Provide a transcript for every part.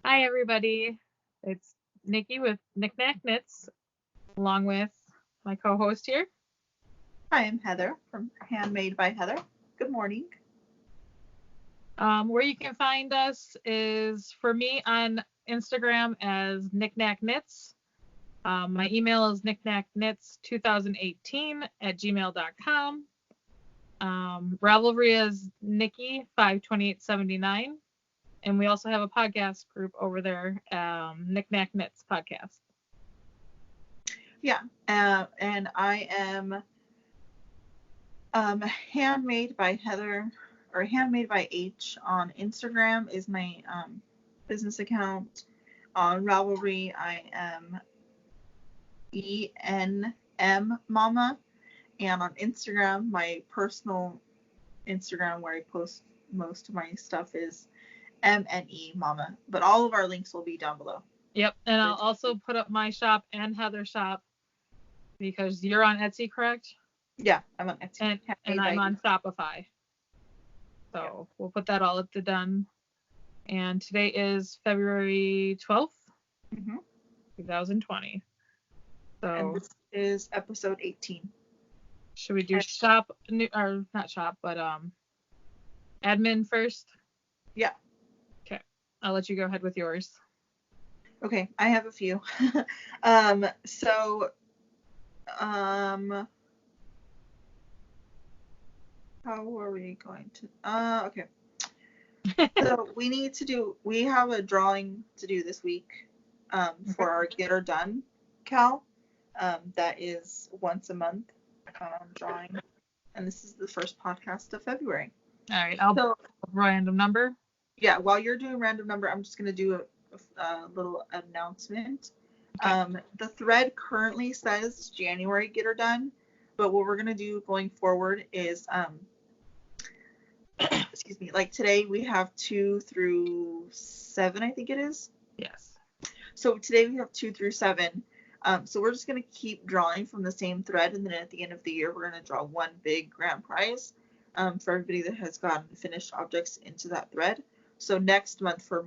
Hi, everybody. It's Nicci with NicNacKnits, along with my co-host here. Hi, I'm Heather from Handmade by Heather. Good morning. Where you can find us is, for me, on Instagram as NicNacKnits. My email is NicNacKnits2018@gmail.com. Ravelry is Nicci52879. And we also have a podcast group over there, NicNacKnits podcast. Yeah, and I am Handmade by Heather, or Handmade by H on Instagram is my business account. On Ravelry, I am Enmmomma, and on Instagram, my personal Instagram where I post most of my stuff is MNE but all of our links will be down below. Yep, and I'll also put up my shop and Heather's shop because you're on Etsy, correct? Yeah, I'm on Etsy. And I'm on Shopify. So yeah. We'll put that all at the done. And today is February 12th, 2020. So, and this is episode 18. Should we do shop, or not shop, but admin first? Yeah. Okay, I'll let you go ahead with yours. Okay, I have a few. How are we going to, okay. So we have a drawing to do this week for our Get Her Done Cal. That is once a month drawing. And this is the first podcast of February. All right, I'll do a random number. Yeah, while you're doing random number, I'm just going to do a little announcement. Okay. The thread currently says January Get Her Done, but what we're going to do going forward is excuse me, like today we have 2 through 7, I think it is. Yes. So today we have 2 through 7. So we're just going to keep drawing from the same thread, and then at the end of the year we're going to draw one big grand prize for everybody that has gotten finished objects into that thread. So next month for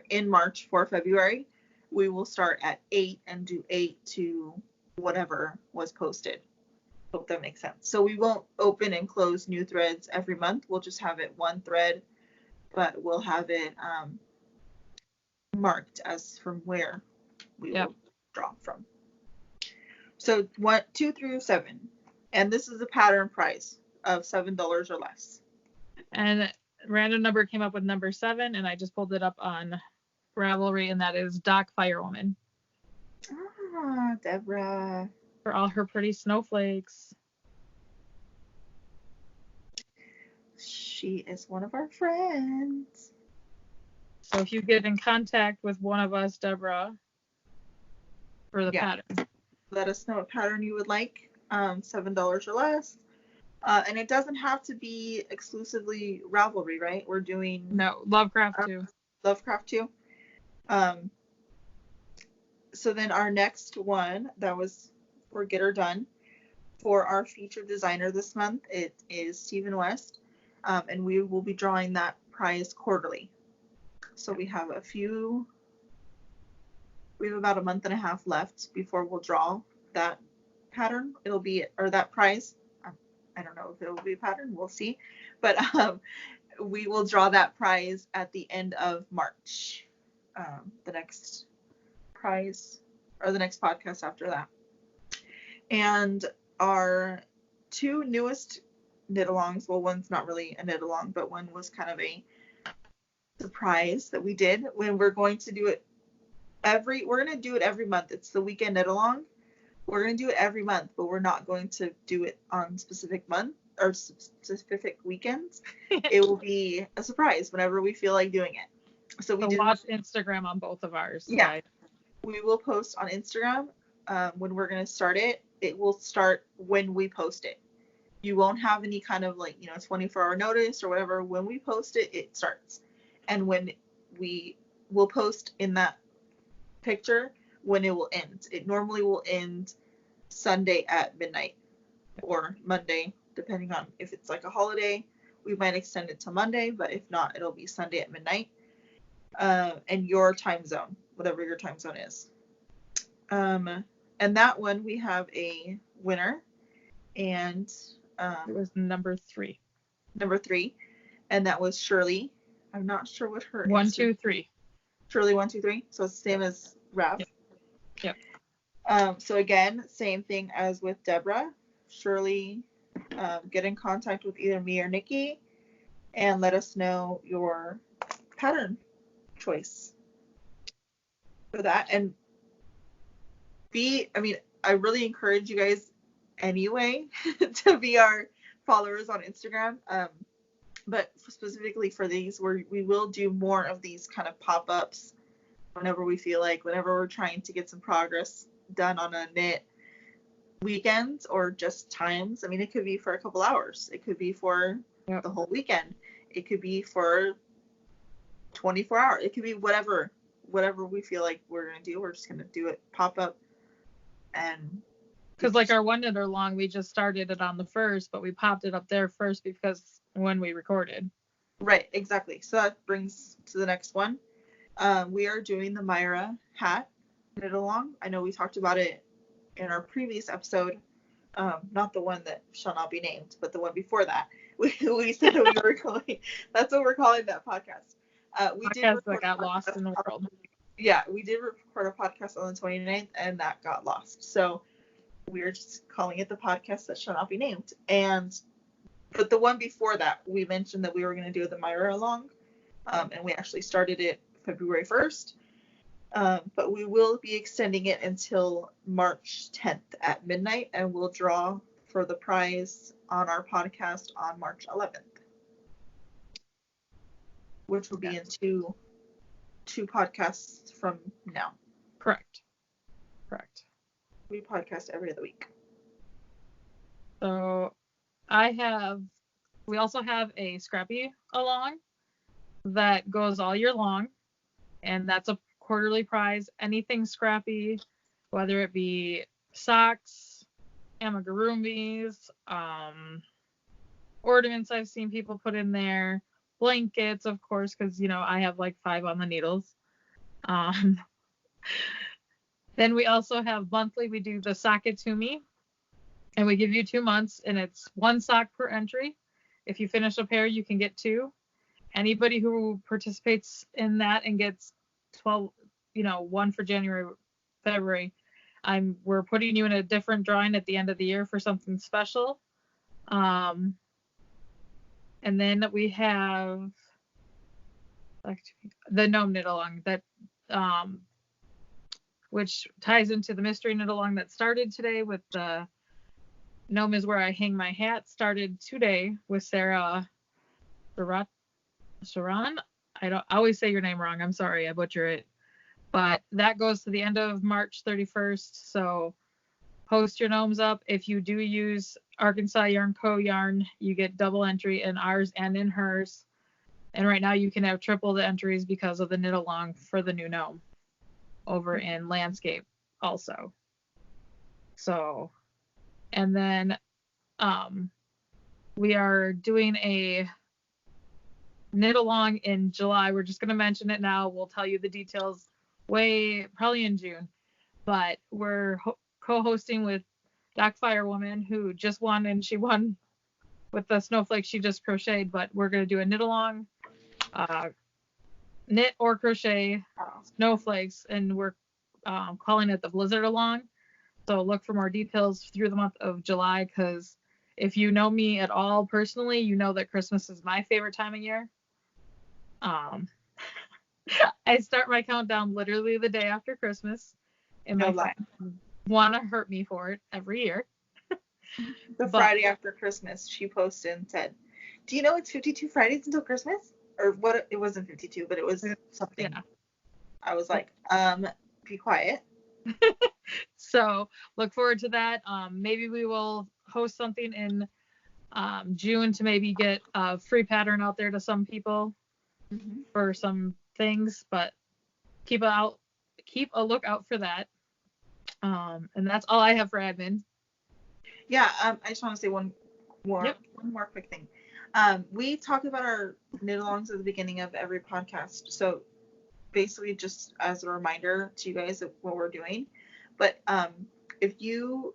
in March for February, we will start at 8 and do 8 to whatever was posted. Hope that makes sense. So we won't open and close new threads every month. We'll just have it one thread, but we'll have it marked as from where we will draw from. So 2 through 7, and this is a pattern price of $7 or less. And random number came up with number 7, and I just pulled it up on Ravelry, and that is Doc Firewoman. Ah, Deborah. For all her pretty snowflakes. She is one of our friends. So if you get in contact with one of us, Deborah, for the pattern, let us know what pattern you would like. $7 or less. And it doesn't have to be exclusively Ravelry, right? We're doing Lovecraft too. Lovecraft too. So then our next one that was for Get Her Done for our featured designer this month, it is Stephen West, and we will be drawing that prize quarterly. So we have about a month and a half left before we'll draw that pattern. That prize. I don't know if it will be a pattern. We'll see. But we will draw that prize at the end of March. The next prize, or the next podcast after that. And our 2 newest knit-alongs, well, one's not really a knit-along, but one was kind of a surprise that we did when we're going to do it every month. It's the weekend knit-along. We're going to do it every month, but we're not going to do it on specific month or specific weekends. It will be a surprise whenever we feel like doing it. So watch Instagram on both of ours. Yeah. Right? We will post on Instagram when we're going to start it. It will start when we post it. You won't have any kind of 24-hour notice or whatever. When we post it, it starts. And when we will post in that picture when it will end. It normally will end Sunday at midnight or Monday, depending on if it's like a holiday. We might extend it to Monday, but if not, it'll be Sunday at midnight. and your time zone, whatever your time zone is. And that one we have a winner, and it was number 3. Number 3, and that was Shirley. I'm not sure what her 1, 2, 3. Shirley 1, 2, 3. So it's the same as Rav. Yep. So again, same thing as with Deborah. Shirley, get in contact with either me or Nicci and let us know your pattern choice for that. And I really encourage you guys anyway to be our followers on Instagram. But specifically for these, we will do more of these kind of pop-ups whenever we feel like, whenever we're trying to get some progress done on a knit weekends or just times. I mean, it could be for a couple hours. It could be for the whole weekend. It could be for 24 hours. It could be whatever we feel like we're going to do. We're just going to do it pop up. And because like our one knit along, we just started it on the 1st, but we popped it up there first because when we recorded. Right, exactly. So that brings to the next one. We are doing the Myra hat knit along. I know we talked about it in our previous episode, not the one that shall not be named, but the one before that. We said we were calling. That's what we're calling that podcast. We did podcast that got lost in the world. Yeah, we did record a podcast on the 29th, and that got lost. So we're just calling it the podcast that shall not be named. But the one before that, we mentioned that we were going to do the Myra along, and we actually started it February 1st. But we will be extending it until March 10th at midnight, and we'll draw for the prize on our podcast on March 11th, which will be in two podcasts from now. Correct. We podcast every other week. So we also have a Scrappy along that goes all year long, and that's a quarterly prize. Anything Scrappy, whether it be socks, amigurumis, ornaments I've seen people put in there, blankets, of course, because I have like 5 on the needles. Then we also have monthly, we do the Sockatumi, and we give you 2 months, and it's 1 sock per entry. If you finish a pair, you can get 2. Anybody who participates in that and gets 12, 1 for January, February, we're putting you in a different drawing at the end of the year for something special. And then we have the Gnome knit along that, which ties into the mystery knit along that started today with the Gnome is where I hang my hat. Started today with Sarah Sharon. I always say your name wrong. I'm sorry, I butcher it. But that goes to the end of March 31st. So post your gnomes up. If you do use Arkansas Yarn Co. yarn, you get double entry in ours and in hers. And right now you can have triple the entries because of the knit along for the new gnome over in landscape also. So, and then we are doing a knit along in July. We're just going to mention it now. We'll tell you the details probably in June. But we're co-hosting with Doc Firewoman, who just won, and she won with the snowflakes she just crocheted. But we're going to do a knit along, knit or crochet snowflakes, and we're calling it the Blizzard along. So look for more details through the month of July, because if you know me at all personally, you know that Christmas is my favorite time of year. I start my countdown literally the day after Christmas, and my friends want to hurt me for it every year. Friday after Christmas, she posted and said, "Do you know it's 52 Fridays until Christmas?" Or what? It wasn't 52, but it was something. Yeah. I was like, be quiet. So look forward to that. Maybe we will host something in June to maybe get a free pattern out there to some people for some things, but keep a lookout for that. And that's all I have for admin. Yeah, I just want to say one more quick thing. We talk about our knit alongs at the beginning of every podcast. So basically just as a reminder to you guys of what we're doing. But if you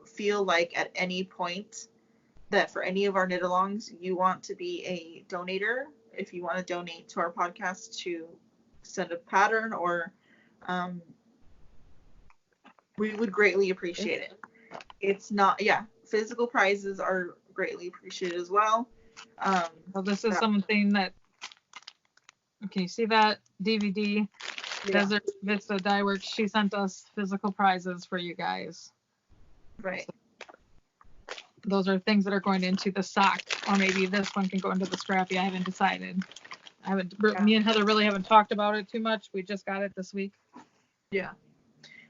feel like at any point that for any of our knit-alongs you want to be a donator, if you want to donate to our podcast to send a pattern or we would greatly appreciate it. It's not, physical prizes are greatly appreciated as well. Well, this is something that, can you see that DVD? Desert Vista Dye Works, she sent us physical prizes for you guys. Right. So those are things that are going into the sock, or maybe this one can go into the scrappy. I haven't decided. Me and Heather really haven't talked about it too much. We just got it this week. Yeah.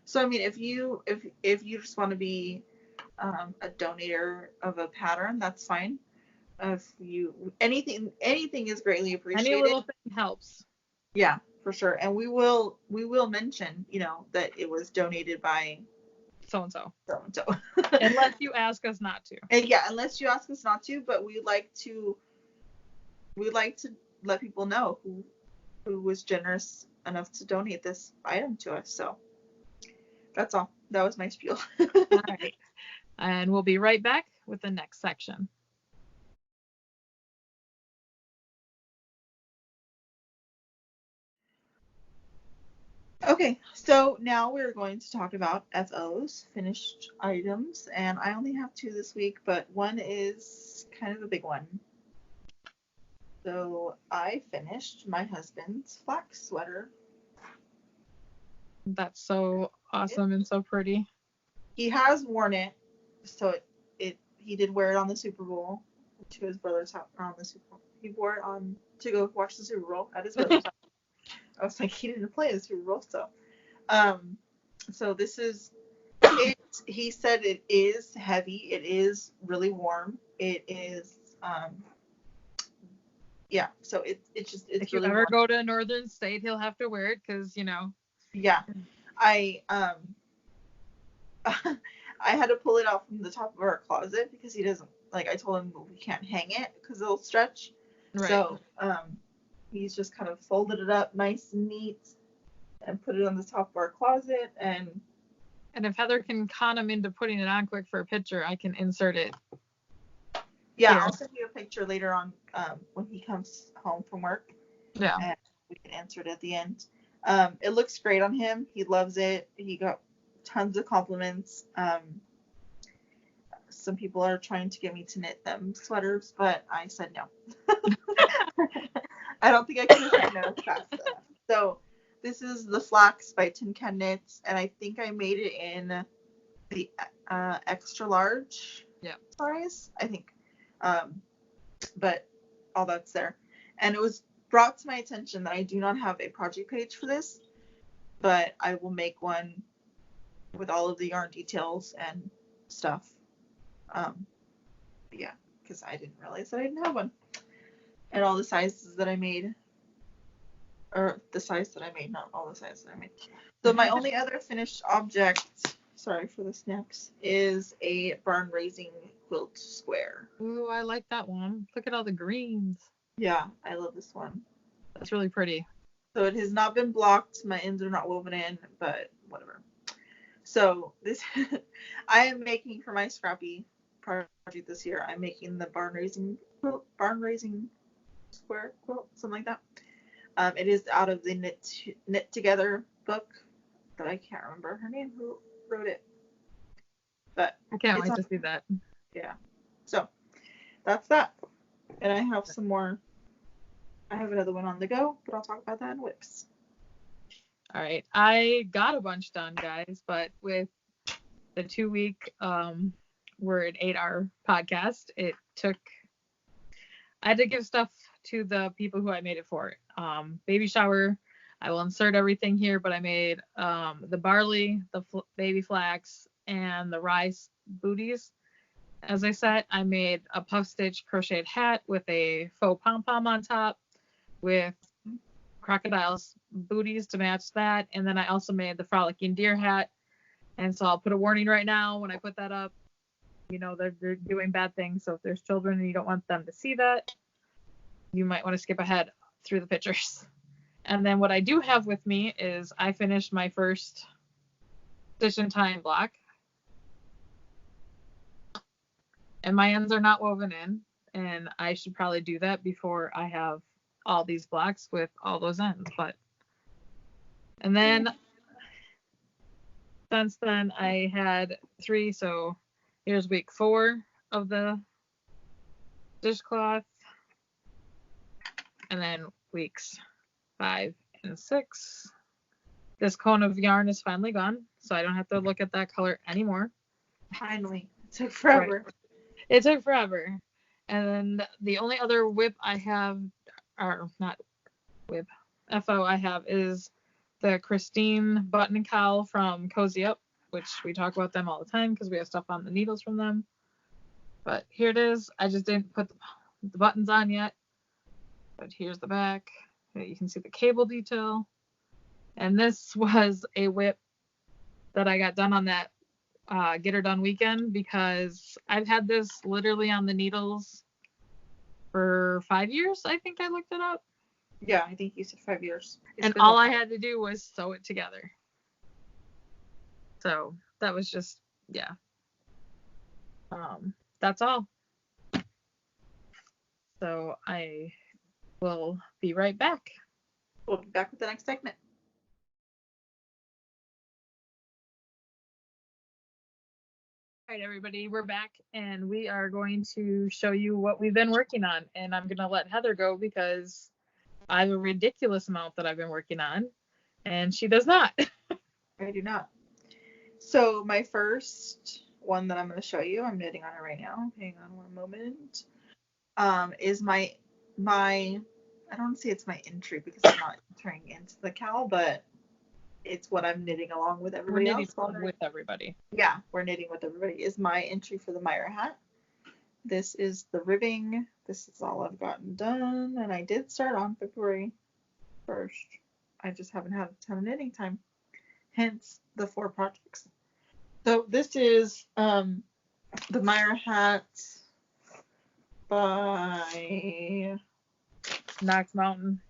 So I mean, if you just want to be a donator of a pattern, that's fine. If you anything is greatly appreciated. Any little thing helps. Yeah, for sure. And we will mention, that it was donated by so and so. Unless you ask us not to. And unless you ask us not to, but we like to let people know who was generous enough to donate this item to us. So that's all. That was my spiel. All right. And we'll be right back with the next section. Okay, so now we're going to talk about FOs, finished items, and I only have 2 this week, but one is kind of a big one. So I finished my husband's flax sweater. That's so awesome and so pretty. He has worn it, so he did wear it on the Super Bowl to his brother's house on the Super Bowl. He wore it on to go watch the Super Bowl at his brother's house. I was like, he didn't play the Super Bowl, so. So this is it. He said it is heavy. It is really warm. It is, So it's if really you ever warm. go to a northern state, he'll have to wear it because Yeah, I had to pull it out from the top of our closet because he doesn't like. I told him we can't hang it because it'll stretch. Right. So he's just kind of folded it up nice and neat and put it on the top of our closet. And if Heather can con him into putting it on quick for a picture, I can insert it. Yeah, here. I'll send you a picture later on when he comes home from work. Yeah. And we can insert it at the end. It looks great on him. He loves it. He got tons of compliments. Some people are trying to get me to knit them sweaters, but I said no. I don't think I can say no fast enough. So this is the Flax by TinCan Knits, and I think I made it in the extra large size, I think. But all that's there. And it was brought to my attention that I do not have a project page for this, but I will make one with all of the yarn details and stuff. Because I didn't realize that I didn't have one. And all the sizes that I made, or the size that I made, not all the sizes that I made. So my only other finished object, sorry for the snaps, is a barn raising quilt square. Ooh, I like that one. Look at all the greens. Yeah, I love this one. That's really pretty. So it has not been blocked. My ends are not woven in, but whatever. So this, I am making for my scrappy project this year. I'm making the barn raising square quilt, something like that. It is out of the Knit Together book that I can't remember her name who wrote it, but I can't wait to see that. Yeah. So that's that, and I have some more. I have another one on the go, but I'll talk about that in whips. All right. I got a bunch done, guys, but with the 2-week Word 8-hour podcast, I had to give stuff to the people who I made it for. Baby shower, I will insert everything here, but I made the barley, the baby flax, and the rice booties. As I said, I made a puff stitch crocheted hat with a faux pom-pom on top with Crocodile's booties to match that. And then I also made the Frolicking deer hat. And so I'll put a warning right now when I put that up. They're doing bad things. So if there's children and you don't want them to see that, you might want to skip ahead through the pictures. And then what I do have with me is I finished my first stitch and time block. And my ends are not woven in. And I should probably do that before I have all these blocks with all those ends. And then since then I had 3. So here's week 4 of the dishcloth. And then weeks 5 and 6. This cone of yarn is finally gone, so I don't have to look at that color anymore. Finally. It took forever. Right. It took forever. And then the only other whip I have, or not whip, FO I have is the Christine button and cowl from Cozy Up, which we talk about them all the time because we have stuff on the needles from them. But here it is. I just didn't put the buttons on yet. But here's the back. You can see the cable detail. And this was a whip that I got done on that Get Her Done weekend because I've had this literally on the needles for 5 years. I think I looked it up. Yeah, I think you said 5 years. And all I had to do was sew it together. So that was just, yeah. That's all. So I will be right back. We'll be back with the next segment. All right, everybody, we're back, and we are going to show you what we've been working on. And I'm going to let Heather go because I have a ridiculous amount that I've been working on, and she does not. I do not. So my first one that I'm going to show you, I'm knitting on it right now. Hang on one moment. Is my I don't want to say it's my entry because I'm not entering into the cowl, but it's what I'm knitting along with everybody else. With everybody. Yeah, we're knitting with everybody. Is my entry for the Myra hat. This is the ribbing. This is all I've gotten done, and I did start on February 1st. I just haven't had a ton of knitting time. Hence the 4 projects. So this is the Myra hat by Knox Mountain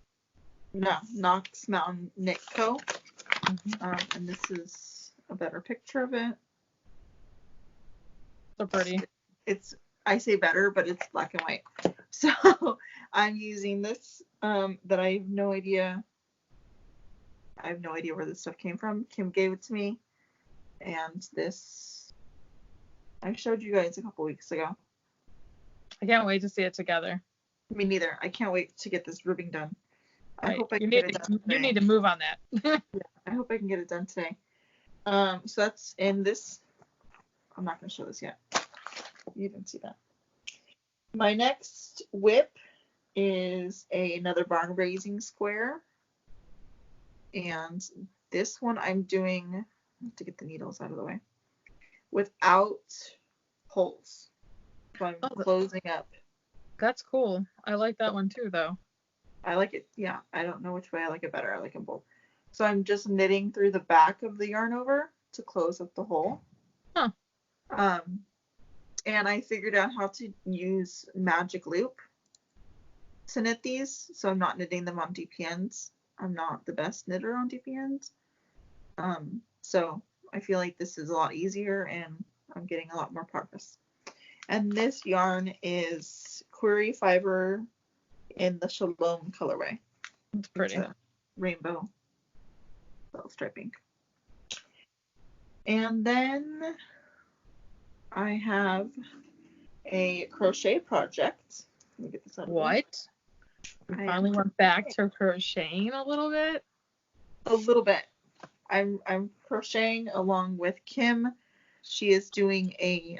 Knit Co. And this is a better picture of it. So pretty. I say better, but it's black and white. So I'm using this that I have no idea. I have no idea where this stuff came from. Kim gave it to me. And this I showed you guys a couple weeks ago. I can't wait to see it together. Me neither. I can't wait to get this ribbing done. I hope I can get it done today. You need to move on that. Yeah, I hope I can get it done today. So that's in this. I'm not going to show this yet. You didn't see that. My next whip is another barn raising square. And this one I'm doing, I have to get the needles out of the way, without holes. So I'm closing up. That's cool. I like that one too, though. I like it. Yeah, I don't know which way I like it better. I like them both. So I'm just knitting through the back of the yarn over to close up the hole. Huh. And I figured out how to use magic loop to knit these, so I'm not knitting them on DPNs. I'm not the best knitter on DPNs. So I feel like this is a lot easier and I'm getting a lot more progress. And this yarn is Query Fiber in the Shalom colorway. It's pretty. It's a rainbow striping. And then I have a crochet project. Let me get this out of the way. What? You finally went back to crocheting a little bit? A little bit. I'm crocheting along with Kim. She is doing a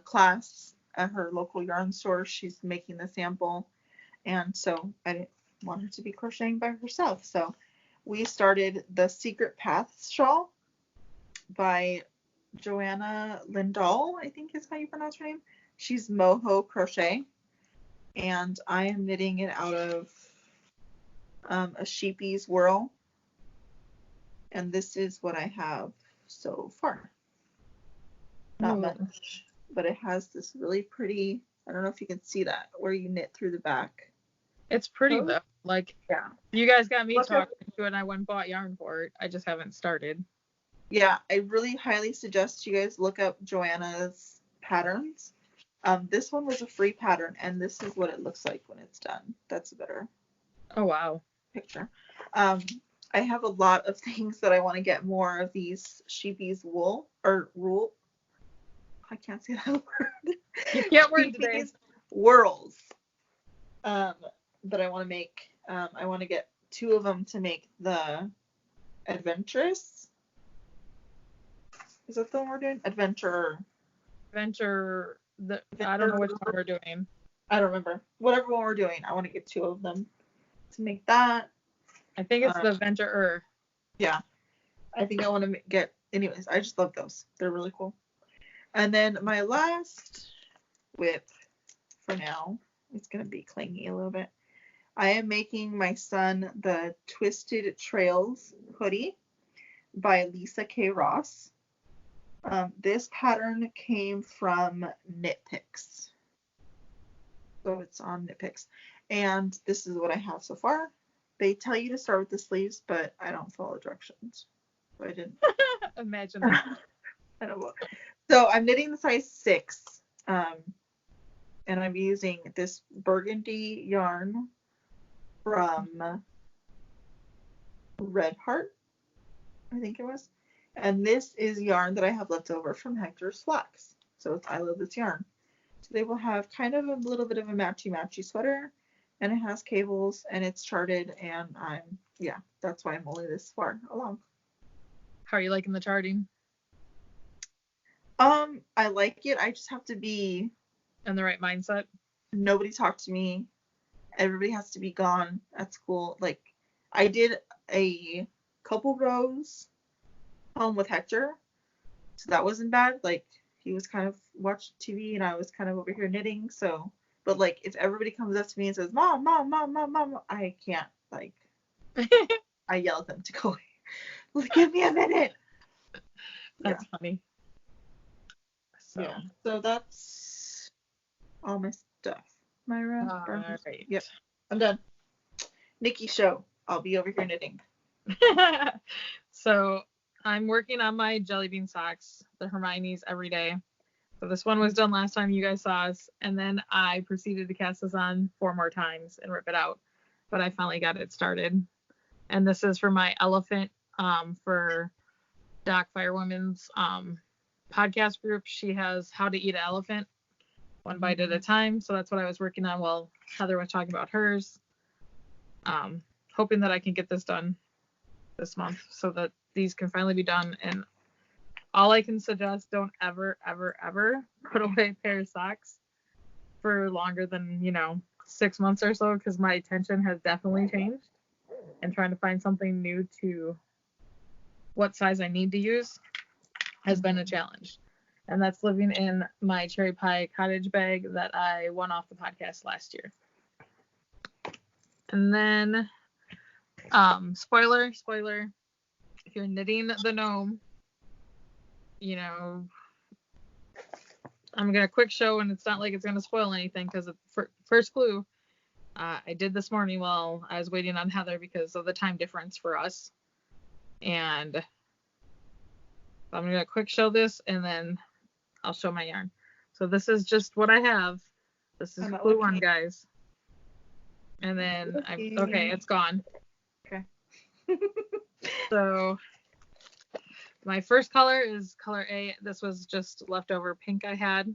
class at her local yarn store. She's making the sample, and so I didn't want her to be crocheting by herself. So we started the Secret Paths shawl by Joanna Lindahl, I think is how you pronounce her name. She's Moho Crochet, and I am knitting it out of a Sheepy's Whirl, and this is what I have so far. Not much, but it has this really pretty, I don't know if you can see that, where you knit through the back. It's pretty Oh, though. Like, yeah. you guys got me Look up- talking to it, and I went and bought yarn for it. I just haven't started. Yeah, I really highly suggest you guys look up Joanna's patterns. This one was a free pattern, and this is what it looks like when it's done. That's a better Oh, wow. picture. I have a lot of things that I want to get more of these sheepies wool. I can't say that word. You can't word today. Sheepies whirls. That I want to make. I want to get 2 of them to make the adventurous. Is that the one we're doing? Adventure. I don't know which one we're doing. I don't remember. Whatever one we're doing, I want to get 2 of them to make that. I think it's the Venturer. Yeah. I think I want to get. Anyways, I just love those. They're really cool. And then my last whip for now, it's going to be clingy a little bit. I am making my son the Twisted Trails hoodie by Lisa K. Ross. This pattern came from Knitpicks. So it's on Knitpicks. And this is what I have so far. They tell you to start with the sleeves, but I don't follow directions. So I didn't. Imagine that. I don't know. So I'm knitting the size 6. And I'm using this burgundy yarn from Red Heart, I think it was. And this is yarn that I have left over from Hector's Flax. So I love this yarn. So they will have kind of a little bit of a matchy sweater, and it has cables, and it's charted, and that's why I'm only this far along. How are you liking the charting? I like it. I just have to be in the right mindset. Nobody talk to me. Everybody has to be gone at school. Like, I did a couple rows home with Hector, so that wasn't bad. Like, he was kind of watching TV and I was kind of over here knitting. So, but like, if everybody comes up to me and says, "Mom, Mom, Mom, Mom, Mom," I can't, like, I yell at them to go away. Like, give me a minute. That's funny. So that's all my stuff. Myra. Right. Yep. I'm done. Nicci show. I'll be over here knitting. So I'm working on my jelly bean socks, the Hermione's every day. So this one was done last time you guys saw us, and then I proceeded to cast this on 4 more times and rip it out. But I finally got it started. And this is for my elephant, for Doc Firewoman's podcast group. She has How to Eat an Elephant, 1 bite at a time. So that's what I was working on while Heather was talking about hers. Hoping that I can get this done this month so that these can finally be done. And all I can suggest, don't ever, ever, ever put away a pair of socks for longer than, 6 months or so, because my attention has definitely changed. And trying to find something new to what size I need to use has been a challenge. And that's living in my cherry pie cottage bag that I won off the podcast last year. And then, spoiler, if you're knitting the gnome, I'm going to quick show, and it's not like it's going to spoil anything, because first clue, I did this morning while I was waiting on Heather because of the time difference for us. And I'm going to quick show this, and then I'll show my yarn. So this is just what I have. This is clue 1, guys. And then, okay, it's gone. Okay. So my first color is color A. This was just leftover pink I had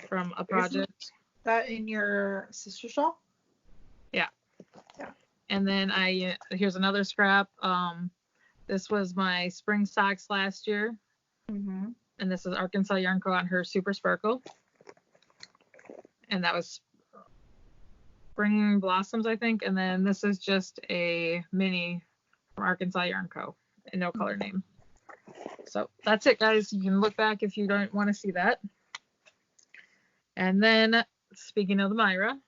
from a project. Is that in your sister shawl? Yeah. Yeah. And then here's another scrap. This was my spring socks last year. Mm-hmm. And this is Arkansas Yarn Co. on her Super Sparkle. And that was Spring Blossoms, I think. And then this is just a mini from Arkansas Yarn Co. and no color name. So that's it, guys. You can look back if you don't want to see that. And then, speaking of the Myra,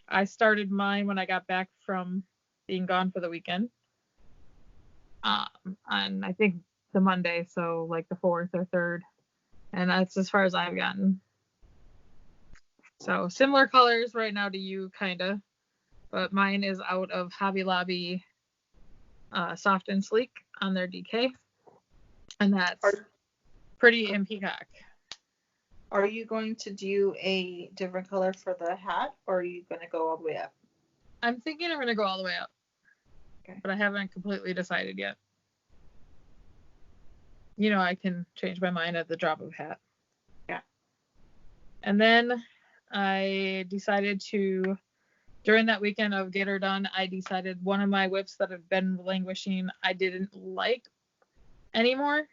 I started mine when I got back from being gone for the weekend. On, I think, the Monday, so like the 4th or 3rd. And that's as far as I've gotten. So similar colors right now to you, kind of. But mine is out of Hobby Lobby Soft and Sleek on their DK. And that's Pretty and Peacock. Are you going to do a different color for the hat, or are you going to go all the way up? I'm thinking I'm going to go all the way up. Okay. But I haven't completely decided yet. You know, I can change my mind at the drop of a hat. Yeah. And then I decided to, during that weekend of Get Her Done, I decided one of my whips that have been languishing I didn't like anymore.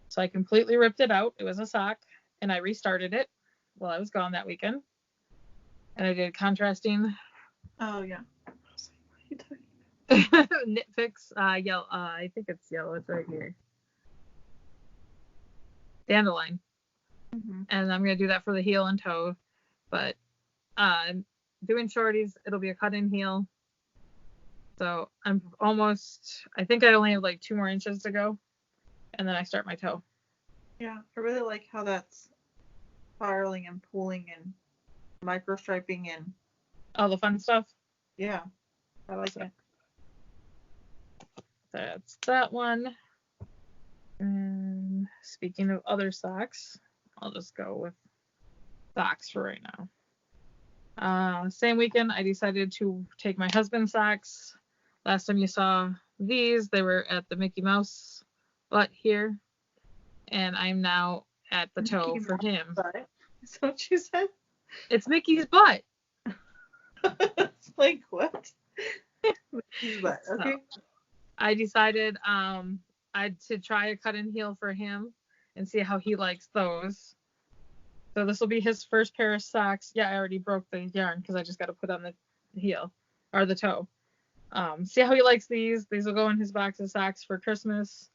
So I completely ripped it out. It was a sock. And I restarted it while I was gone that weekend. And I did contrasting. Oh, yeah. What are you talking Knit Fix, yellow. I think it's yellow. It's right here. Dandelion. Mm-hmm. And I'm going to do that for the heel and toe. But doing shorties, it'll be a cut-in heel. So I'm almost, I think I only have like 2 more inches to go. And then I start my toe. Yeah, I really like how that's spiraling and pulling and micro striping and all the fun stuff. Yeah, I like it. That's that one. And speaking of other socks, I'll just go with socks for right now. Same weekend, I decided to take my husband's socks. Last time you saw these, they were at the Mickey Mouse butt here. And I'm now at the toe for him. Butt? Is that what you said? It's Mickey's butt. It's like, what? Mickey's butt. Okay. So, I decided to try a cut-in heel for him and see how he likes those. So this will be his first pair of socks. Yeah, I already broke the yarn because I just got to put on the heel or the toe. See how he likes these. These will go in his box of socks for Christmas.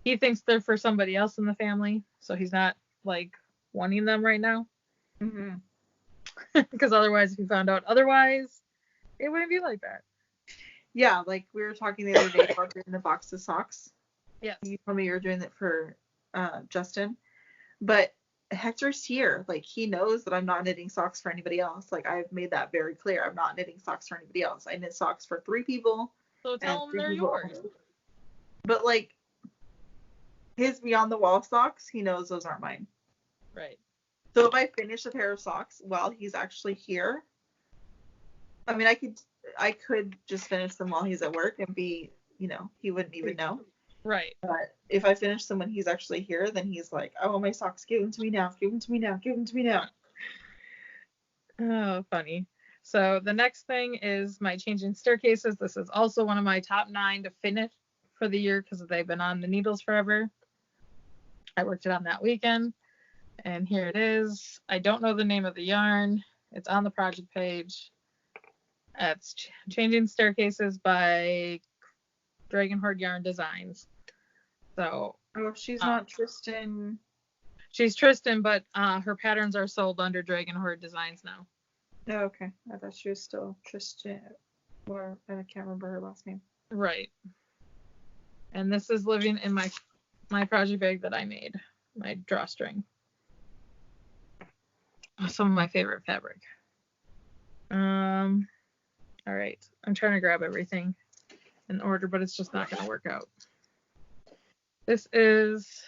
He thinks they're for somebody else in the family, so he's not like wanting them right now. Mm-hmm. Because otherwise, if he found out otherwise, it wouldn't be like that. Yeah, like we were talking the other day about doing the box of socks. Yes. You told me you were doing it for Justin, but Hector's here. Like, he knows that I'm not knitting socks for anybody else. Like, I've made that very clear. I'm not knitting socks for anybody else. I knit socks for 3 people. So tell them they're yours. But like, his beyond the wall socks, he knows those aren't mine. Right. So if I finish a pair of socks while he's actually here, I mean, I could just finish them while he's at work and be, he wouldn't even know. Right. But if I finish them when he's actually here, then he's like, oh, my socks, give them to me now, give them to me now, give them to me now. Oh, funny. So the next thing is my changing staircases. This is also one of my top 9 to finish for the year because they've been on the needles forever. I worked it on that weekend. And here it is. I don't know the name of the yarn. It's on the project page. It's Changing Staircases by Dragon Horde Yarn Designs. So. Oh, she's not Tristan. She's Tristan, but her patterns are sold under Dragon Horde Designs now. Oh, okay. I thought she was still Tristan. Or I can't remember her last name. Right. And this is living in my project bag that I made. My drawstring. Some of my favorite fabric. All right. I'm trying to grab everything in order, but it's just not going to work out. This is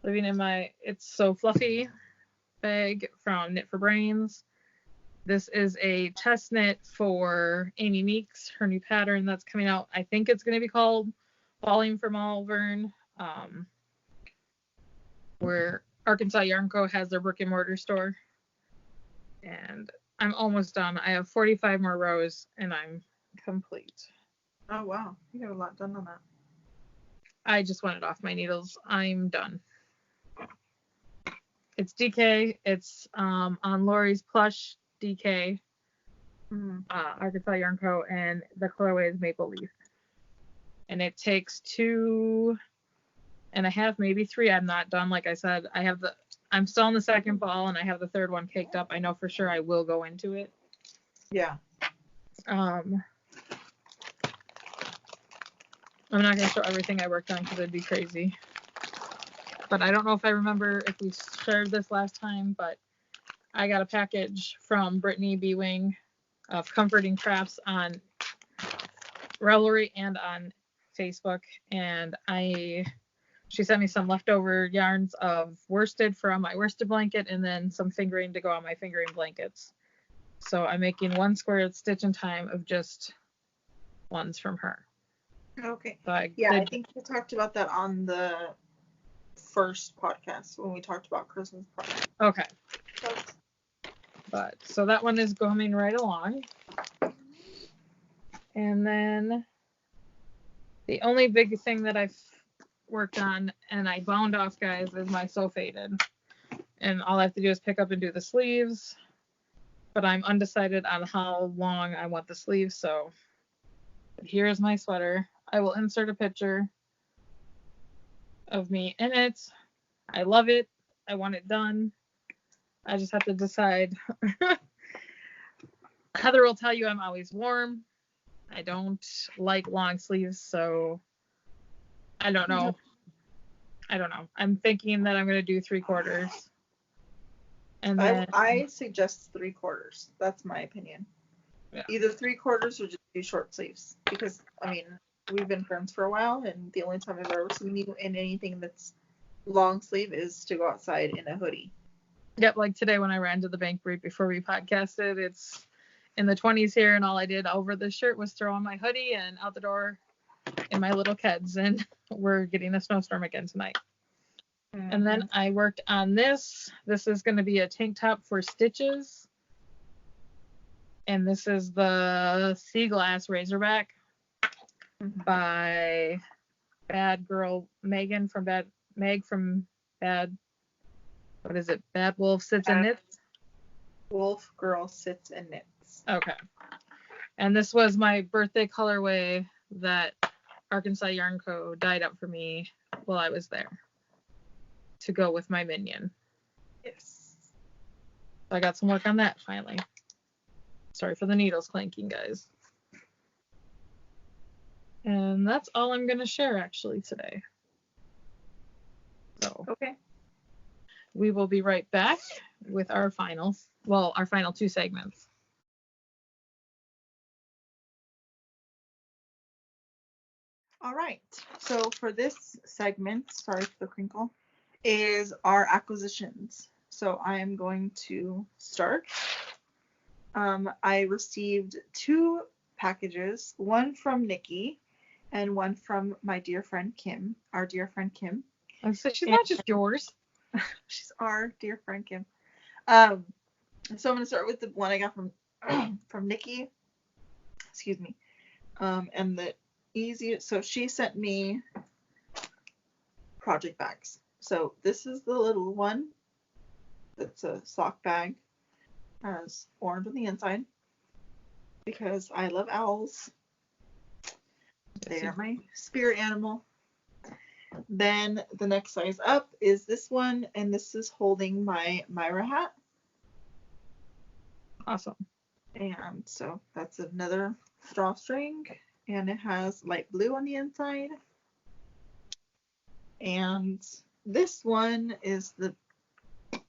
living in my It's So Fluffy bag from Knit for Brains. This is a test knit for Amy Meeks, her new pattern that's coming out. I think it's going to be called Falling for Malvern, where Arkansas Yarn Co. has their brick and mortar store. And I'm almost done. I have 45 more rows and I'm complete. Oh, wow. You got a lot done on that. I just want it off my needles. I'm done. It's DK. It's on Lori's Plush DK, Arkansas Yarn Co. And the colorway is Maple Leaf. And it takes 2.5, maybe 3. I'm not done. Like I said, I'm still on the second ball and I have the third one caked up. I know for sure I will go into it. Yeah. I'm not going to show everything I worked on because it'd be crazy. But I don't know if I remember if we shared this last time, but I got a package from Brittany B. Wing of Comforting Crafts on Ravelry and on Facebook, and she sent me some leftover yarns of worsted for on my worsted blanket, and then some fingering to go on my fingering blankets. So I'm making one square stitch in time of just ones from her. Okay. So I think we talked about that on the first podcast when we talked about Christmas presents. Okay. But so that one is going right along. And then the only big thing that I've worked on and I bound off, guys, is my So Faded. And all I have to do is pick up and do the sleeves. But I'm undecided on how long I want the sleeves, so here's my sweater. I will insert a picture of me in it. I love it. I want it done. I just have to decide. Heather will tell you I'm always warm. I don't like long sleeves, so I don't know. I'm thinking that I'm going to do 3/4. And then I suggest 3/4. That's my opinion. Yeah. Either 3/4 or just do short sleeves. Because, I mean, we've been friends for a while, and the only time I've ever seen you in anything that's long sleeve is to go outside in a hoodie. Yep, like today when I ran to the bank right before we podcasted, it's in the 20s here, and all I did over the shirt was throw on my hoodie and out the door in my little Keds, and we're getting a snowstorm again tonight. Mm-hmm. And then I worked on this. This is going to be a tank top for stitches. And this is the Sea Glass Razorback by Bad Girl Megan from Bad what is it? Bad Wolf Sits and Knits? Wolf Girl Sits and Knits. Okay. And this was my birthday colorway that Arkansas Yarn Co. dyed up for me while I was there to go with my minion. Yes. So I got some work on that finally. Sorry for the needles clanking, guys. And that's all I'm going to share actually today. So. Okay. We will be right back with our final 2 segments. All right. So for this segment, sorry for the crinkle, is our acquisitions. So I am going to start. I received 2 packages, one from Nicci and one from my dear friend Kim, our dear friend Kim. So she's not just yours. She's our dear friend Kim. So I'm going to start with the one I got from Nicci. Excuse me. And the easiest, so she sent me project bags. So this is the little one. That's a sock bag. Has orange on the inside because I love owls. They are my spirit animal. Then the next size up is this one, and this is holding my Myra hat. Awesome. And so that's another drawstring, and it has light blue on the inside. And this one is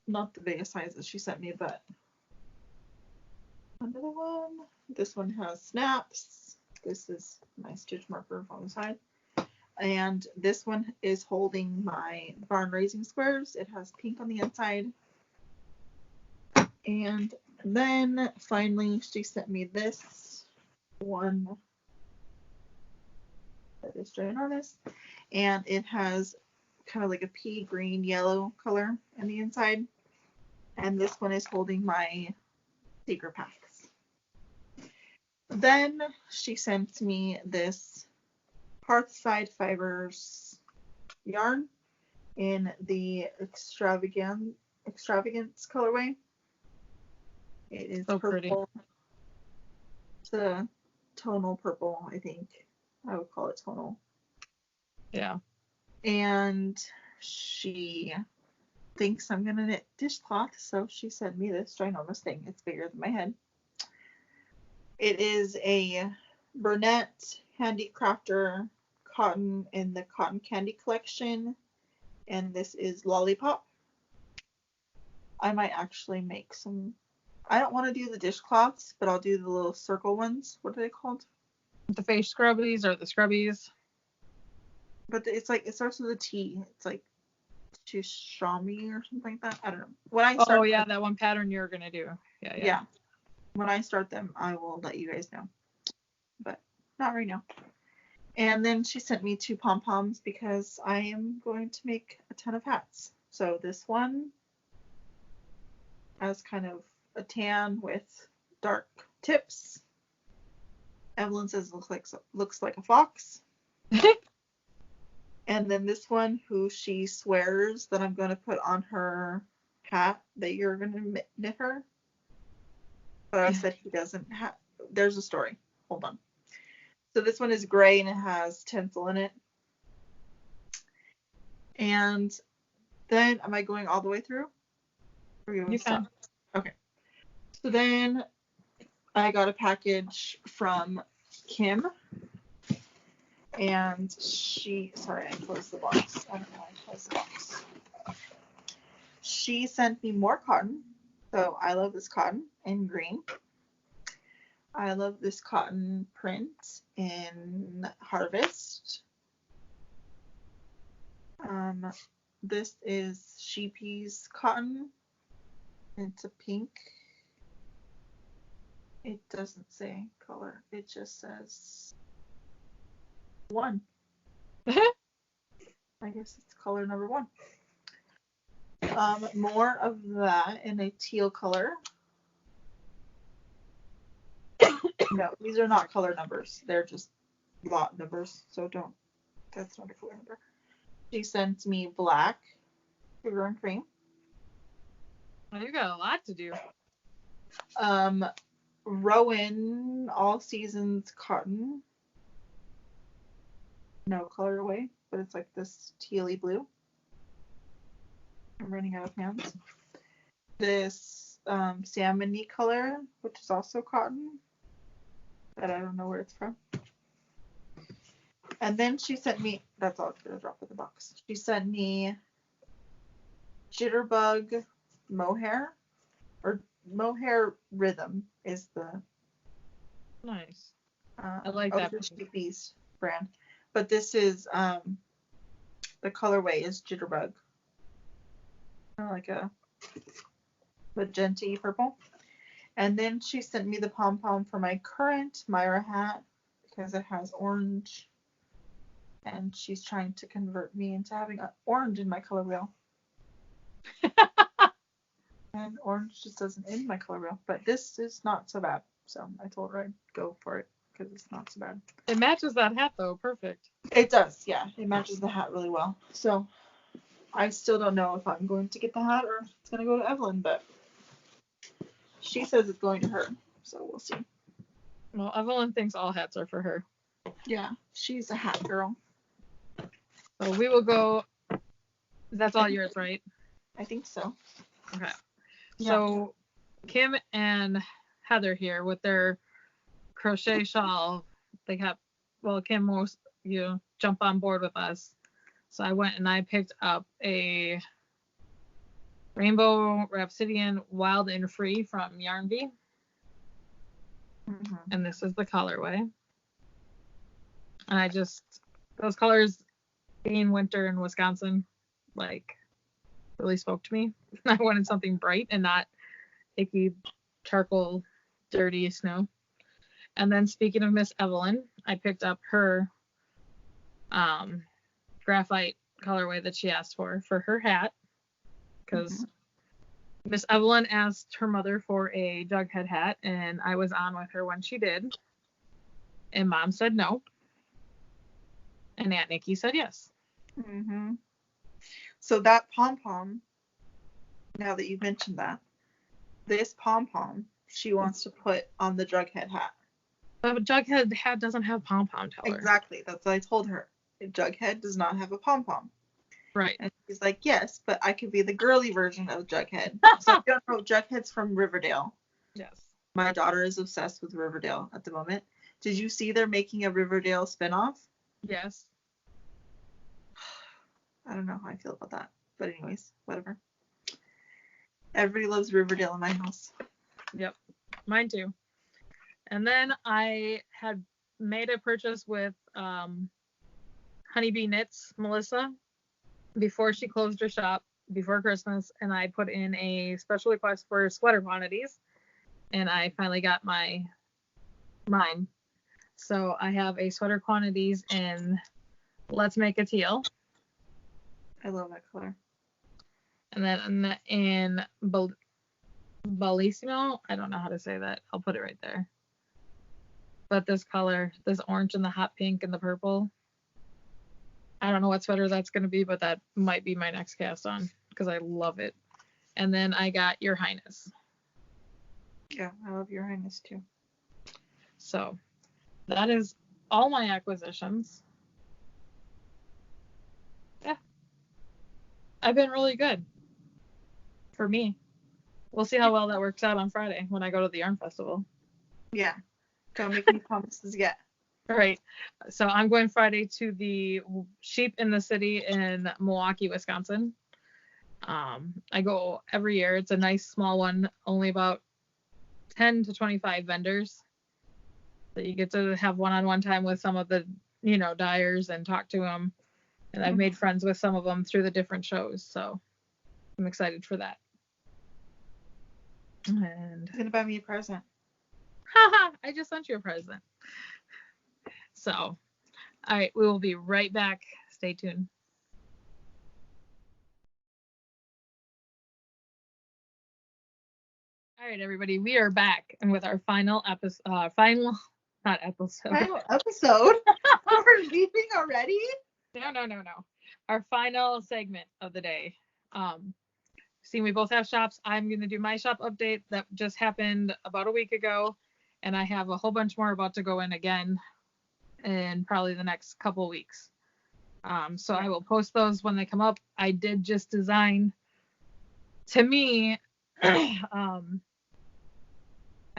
not the biggest size that she sent me, but another one. This one has snaps. This is my stitch marker on the side. And this one is holding my barn raising squares. It has pink on the inside. And then finally she sent me this one that is ginormous. And it has kind of like a pea green yellow color on the inside. And this one is holding my secret packs. Then she sent me this Hearthside Fibers yarn in the extravagance colorway. It is so purple. Pretty. It's a tonal purple, I think. I would call it tonal. Yeah. And she thinks I'm gonna knit dishcloth, so she sent me this ginormous thing. It's bigger than my head. It is a Burnett Handy Crafter cotton in the Cotton Candy collection, And this is Lollipop. I might actually make some. I don't want to do the dishcloths, but I'll do the little circle ones. What are they called? The face scrubbies or the scrubbies. But it's like, it starts with a T. It's like Tushami or something like that. I don't know. When I start. Oh yeah, that one pattern you're gonna do. Yeah. When I start them, I will let you guys know. But not right now. And then she sent me 2 pom-poms because I am going to make a ton of hats. So this one has kind of a tan with dark tips. Evelyn says looks like a fox. And then this one, who she swears that I'm going to put on her hat that you're going to knit her. But I said he doesn't have. There's a story. Hold on. So this one is gray and it has tinsel in it. And then, am I going all the way through? You can. Okay. So then I got a package from Kim. And sorry, I closed the box. I don't know why I closed the box. She sent me more cotton. So I love this cotton in green. I love this cotton print in Harvest. This is Sheepy's cotton. It's a pink. It doesn't say color. It just says 1. I guess it's color number 1. More of that in a teal color. No, these are not color numbers. They're just lot numbers. So that's not a color number. She sent me black, sugar and cream. Well, you got a lot to do. Rowan All Seasons cotton. No colorway, but it's like this tealy blue. I'm running out of hands. This salmony color, which is also cotton, but I don't know where it's from. And then she sent me, that's all it's gonna drop in the box. She sent me Jitterbug Mohair, or Mohair Rhythm is the Nice. I like that. Sheepy's brand. But this is the colorway is Jitterbug. Kind of like a magenta purple. And then she sent me the pom-pom for my current Myra hat because it has orange. And she's trying to convert me into having orange in my color wheel. And orange just doesn't end my color wheel. But this is not so bad. So I told her I'd go for it because it's not so bad. It matches that hat though, perfect. It does, yeah. It matches the hat really well. So I still don't know if I'm going to get the hat or if it's going to go to Evelyn, but she says it's going to her. So we'll see. Well, Evelyn thinks all hats are for her. Yeah, she's a hat girl. So we will go. That's all yours, right? I think so. Okay. Yeah. So Kim and Heather here with their crochet shawl. They kept, well, Kim most jump on board with us. So I went and I picked up a Rainbow Rhapsodian Wild and Free from Yarn Bee. Mm-hmm. And this is the colorway. And those colors being winter in Wisconsin, like, really spoke to me. I wanted something bright and not icky, charcoal, dirty snow. And then speaking of Miss Evelyn, I picked up her graphite colorway that she asked for her hat, because Miss Evelyn asked her mother for a Jughead hat, and I was on with her when she did. And Mom said no. And Aunt Nicci said yes. Mm-hmm. So that pom-pom, now that you've mentioned that, this pom-pom she wants to put on the Jughead hat. But Jughead hat doesn't have pom-pom color. Exactly. That's what I told her. Jughead does not have a pom-pom. Right. And she's like, yes, but I could be the girly version of Jughead. So if you don't know, Jughead's from Riverdale. Yes. My daughter is obsessed with Riverdale at the moment. Did you see they're making a Riverdale spinoff? Yes. I don't know how I feel about that. But anyways, whatever. Everybody loves Riverdale in my house. Yep, mine too. And then I had made a purchase with Honeybee Knits, Melissa, before she closed her shop before Christmas, and I put in a special request for sweater quantities, and I finally got mine. So I have a sweater quantities in Let's Make a Teal. I love that color. And then in Bellissimo, I don't know how to say that. I'll put it right there. But this color, this orange and the hot pink and the purple, I don't know what sweater that's going to be, but that might be my next cast on because I love it. And then I got Your Highness. Yeah, I love Your Highness too. So that is all my acquisitions. Yeah. I've been really good for me. We'll see how well that works out on Friday when I go to the yarn festival. Yeah. Don't make any promises yet. All right. So I'm going Friday to the Sheep in the City in Milwaukee, Wisconsin. I go every year. It's a nice small one, only about 10 to 25 vendors. So you get to have one-on-one time with some of the, dyers and talk to them. And I've made friends with some of them through the different shows. So I'm excited for that. And You're gonna buy me a present. Haha, I just sent you a present. So, all right, we will be right back. Stay tuned. All right, everybody, we are back and with our final episode. Final episode? We're leaving already? No. Our final segment of the day. See, we both have shops. I'm going to do my shop update that just happened about a week ago, and I have a whole bunch more about to go in again in probably the next couple weeks. So I will post those when they come up. I did just design. To me, I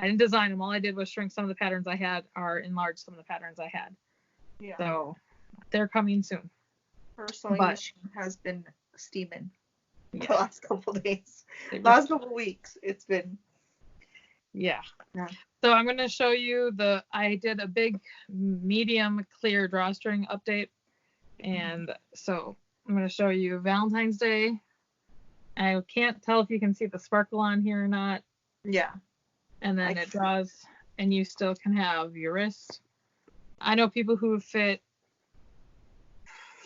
didn't design them. All I did was shrink some of the patterns I had or enlarge some of the patterns I had. Yeah. So they're coming soon. Her sewing machine has been steaming the last couple days. Last couple weeks. It's been. Yeah. So I'm going to show you I did a big medium clear drawstring update. And so I'm going to show you Valentine's Day. I can't tell if you can see the sparkle on here or not. Yeah. And then it draws, and you still can have your wrist. I know people who fit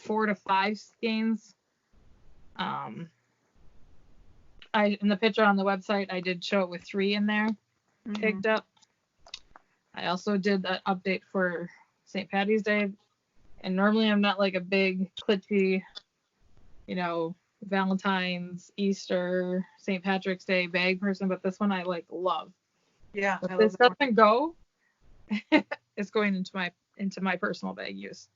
4 to 5 skeins. In the picture on the website, I did show it with 3 in there, picked up. I also did that update for St. Patty's Day. And normally I'm not like a big glitchy, Valentine's, Easter, St. Patrick's Day bag person, but this one I love. Yeah. If this doesn't go, it's going into my personal bag use.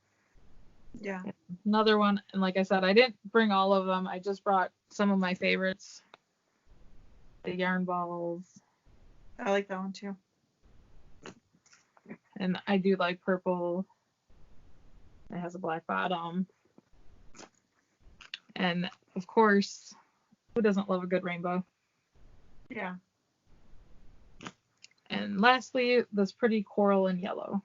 Yeah. Another one, and like I said, I didn't bring all of them. I just brought some of my favorites. The yarn balls. I like that one too. And I do like purple. It has a black bottom. And of course, who doesn't love a good rainbow? Yeah. And lastly, this pretty coral and yellow.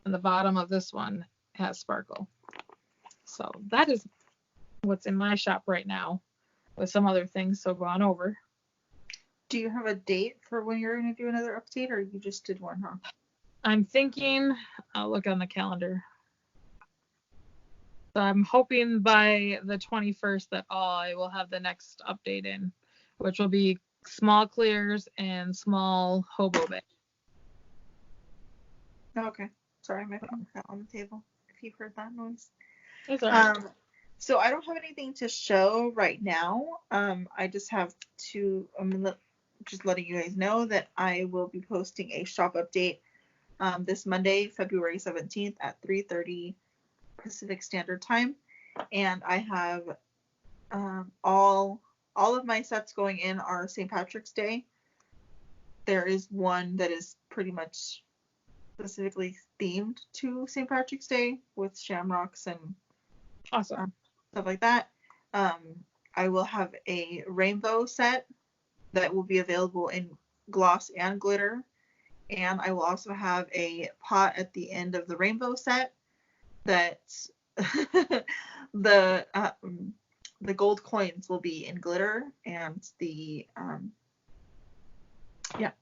And the bottom of this one has sparkle. So that is what's in my shop right now, with some other things so gone over. Do you have a date for when you're going to do another update, or you just did one, huh? I'm thinking, I'll look on the calendar. So I'm hoping by the 21st that I will have the next update in, which will be small clears and small hobo bag. Okay. Sorry, my phone fell on the table. If you heard that noise. It's all right. So I don't have anything to show right now. I just have to. Just letting you guys know that I will be posting a shop update this Monday, February 17th at 3:30 Pacific Standard Time, and I have all of my sets going in are St. Patrick's Day. There is one that is pretty much specifically themed to St. Patrick's Day with shamrocks and Awesome. Stuff like that. I will have a rainbow set that will be available in gloss and glitter. And I will also have a pot at the end of the rainbow set that the gold coins will be in glitter, and the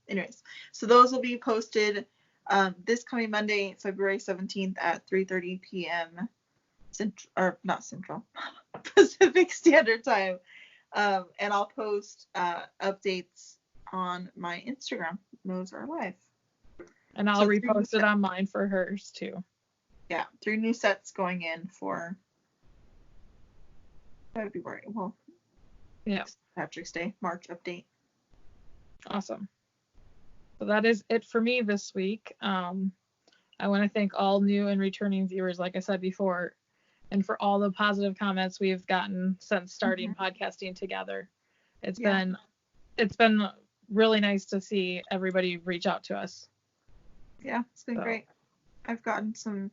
anyways, so those will be posted this coming Monday, February 17th at 3:30 p.m. Pacific Standard Time. And I'll post updates on my Instagram. Those are live. And I'll repost it on mine for hers too. Yeah, 3 new sets going in for February. Well, yeah, Patrick's Day, March update. Awesome. So that is it for me this week. I want to thank all new and returning viewers, like I said before, and for all the positive comments we've gotten since starting podcasting together. It's been really nice to see everybody reach out to us. Yeah, it's been great. I've gotten some,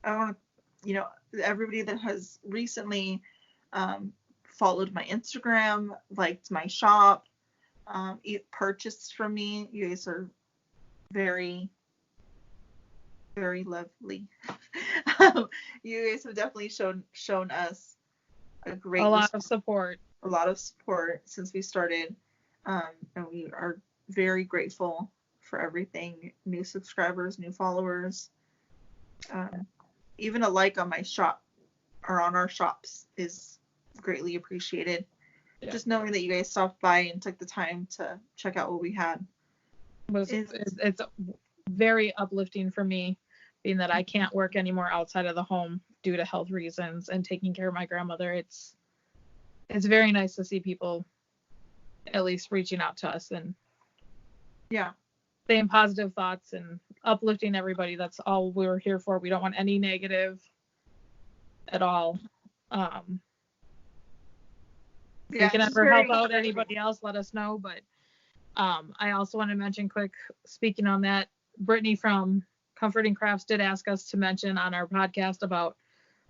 everybody that has recently followed my Instagram, liked my shop, purchased from me. You guys are very, very lovely. You guys have definitely shown us a lot of support since we started, and we are very grateful for everything. New subscribers, new followers, even a like on my shop or on our shops is greatly appreciated. Yeah. Just knowing that you guys stopped by and took the time to check out what we had. It's very uplifting for me, being that I can't work anymore outside of the home due to health reasons and taking care of my grandmother. It's very nice to see people at least reaching out to us and saying positive thoughts and uplifting everybody. That's all we're here for. We don't want any negative at all. If you can ever help out anybody else, let us know. But I also want to mention quick, speaking on that, Brittany from Comforting Crafts did ask us to mention on our podcast about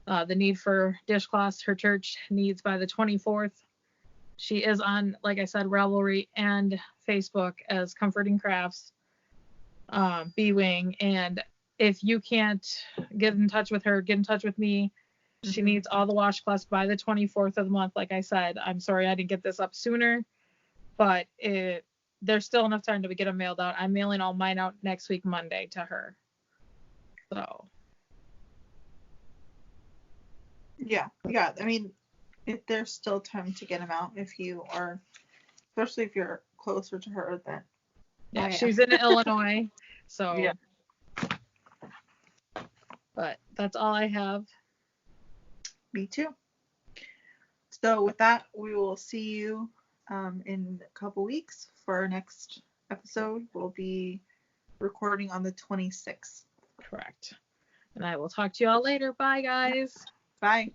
the need for dishcloths her church needs by the 24th. She is on, like I said, Ravelry and Facebook as Comforting Crafts B-Wing. And if you can't get in touch with her, get in touch with me. She needs all the washcloths by the 24th of the month. Like I said, I'm sorry I didn't get this up sooner, but there's still enough time to get them mailed out. I'm mailing all mine out next week, Monday, to her. So. Yeah. I mean, there's still time to get them out if you are, especially if you're closer to her than. Yeah, she's in Illinois, so. Yeah. But that's all I have. Me too. So with that, we will see you in a couple weeks for our next episode. We'll be recording on the 26th. Correct. And I will talk to you all later. Bye, guys. Bye.